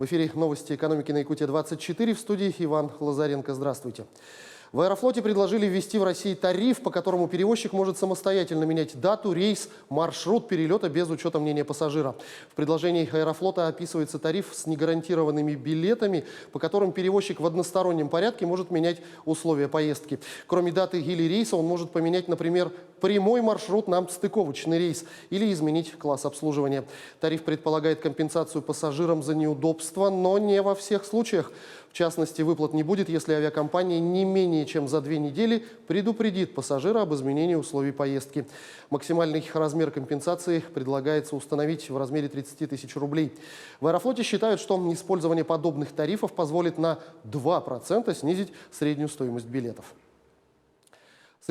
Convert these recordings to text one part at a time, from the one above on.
В эфире новости экономики на Якутия-24. В студии Иван Лазаренко. Здравствуйте. В Аэрофлоте предложили ввести в России тариф, по которому перевозчик может самостоятельно менять дату, рейс, маршрут перелета без учета мнения пассажира. В предложении Аэрофлота описывается тариф с негарантированными билетами, по которым перевозчик в одностороннем порядке может менять условия поездки. Кроме даты или рейса он может поменять, например, прямой маршрут на стыковочный рейс или изменить класс обслуживания. Тариф предполагает компенсацию пассажирам за неудобства, но не во всех случаях. В частности, выплат не будет, если авиакомпания не менее чем за 2 недели предупредит пассажира об изменении условий поездки. Максимальный размер компенсации предлагается установить в размере 30 тысяч рублей. В Аэрофлоте считают, что использование подобных тарифов позволит на 2% снизить среднюю стоимость билетов. С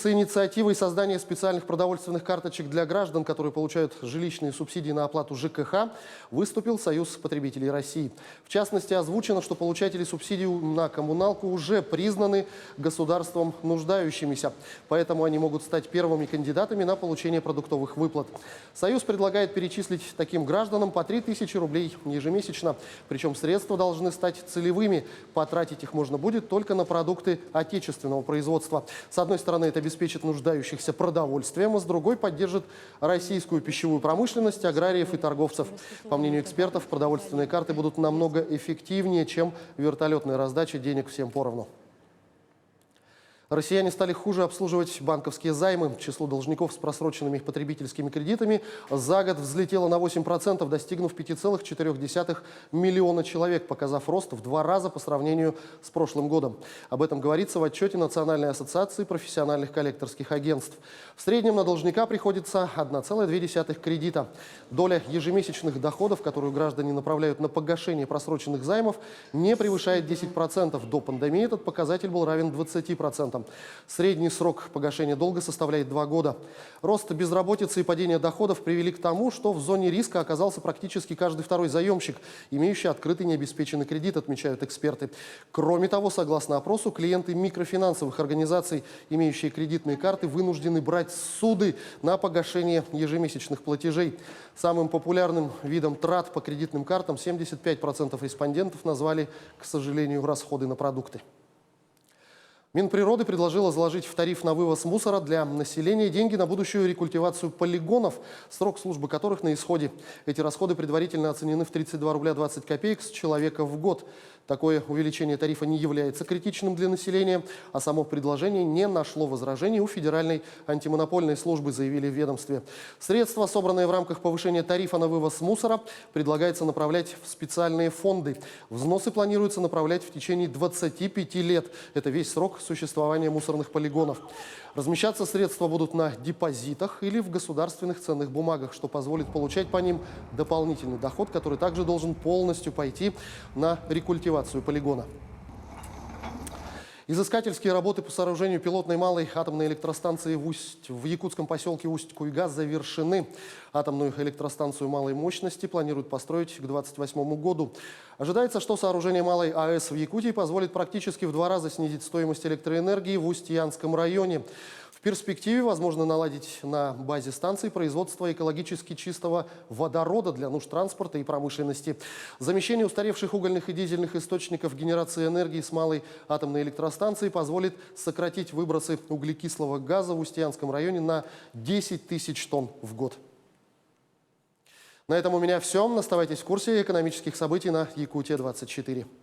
инициативой создания специальных продовольственных карточек для граждан, которые получают жилищные субсидии на оплату ЖКХ, выступил Союз потребителей России. В частности, озвучено, что получатели субсидий на коммуналку уже признаны государством нуждающимися, поэтому они могут стать первыми кандидатами на получение продуктовых выплат. Союз предлагает перечислить таким гражданам по 3000 рублей ежемесячно, причем средства должны стать целевыми. Потратить их можно будет только на продукты отечественного производства. С одной стороны, это обеспечит нуждающихся продовольствием, а с другой поддержит российскую пищевую промышленность, аграриев и торговцев. По мнению экспертов, продовольственные карты будут намного эффективнее, чем вертолетная раздача денег всем поровну. Россияне стали хуже обслуживать банковские займы. Число должников с просроченными потребительскими кредитами за год взлетело на 8%, достигнув 5,4 миллиона человек, показав рост в 2 раза по сравнению с прошлым годом. Об этом говорится в отчете Национальной ассоциации профессиональных коллекторских агентств. В среднем на должника приходится 1,2 кредита. Доля ежемесячных доходов, которую граждане направляют на погашение просроченных займов, не превышает 10%. До пандемии этот показатель был равен 20%. Средний срок погашения долга составляет 2 года. Рост безработицы и падение доходов привели к тому, что в зоне риска оказался практически каждый второй заемщик, имеющий открытый необеспеченный кредит, отмечают эксперты. Кроме того, согласно опросу, клиенты микрофинансовых организаций, имеющие кредитные карты, вынуждены брать суды на погашение ежемесячных платежей. Самым популярным видом трат по кредитным картам 75% респондентов назвали, к сожалению, расходы на продукты. Минприроды предложила заложить в тариф на вывоз мусора для населения деньги на будущую рекультивацию полигонов, срок службы которых на исходе. Эти расходы предварительно оценены в 32 рубля 20 копеек с человека в год. Такое увеличение тарифа не является критичным для населения, а само предложение не нашло возражений у Федеральной антимонопольной службы, заявили в ведомстве. Средства, собранные в рамках повышения тарифа на вывоз мусора, предлагается направлять в специальные фонды. Взносы планируется направлять в течение 25 лет. Это весь срок существования мусорных полигонов. Размещаться средства будут на депозитах или в государственных ценных бумагах, что позволит получать по ним дополнительный доход, который также должен полностью пойти на рекультивацию полигона. Изыскательские работы по сооружению пилотной малой атомной электростанции в якутском поселке Усть-Куйгаз завершены. Атомную электростанцию малой мощности планируют построить к 2028 году. Ожидается, что сооружение малой АЭС в Якутии позволит практически в 2 раза снизить стоимость электроэнергии в Устьянском районе. В перспективе возможно наладить на базе станции производство экологически чистого водорода для нужд транспорта и промышленности. Замещение устаревших угольных и дизельных источников генерации энергии с малой атомной электростанции позволит сократить выбросы углекислого газа в Устьянском районе на 10 тысяч тонн в год. На этом у меня все. Оставайтесь в курсе экономических событий на Якутия-24.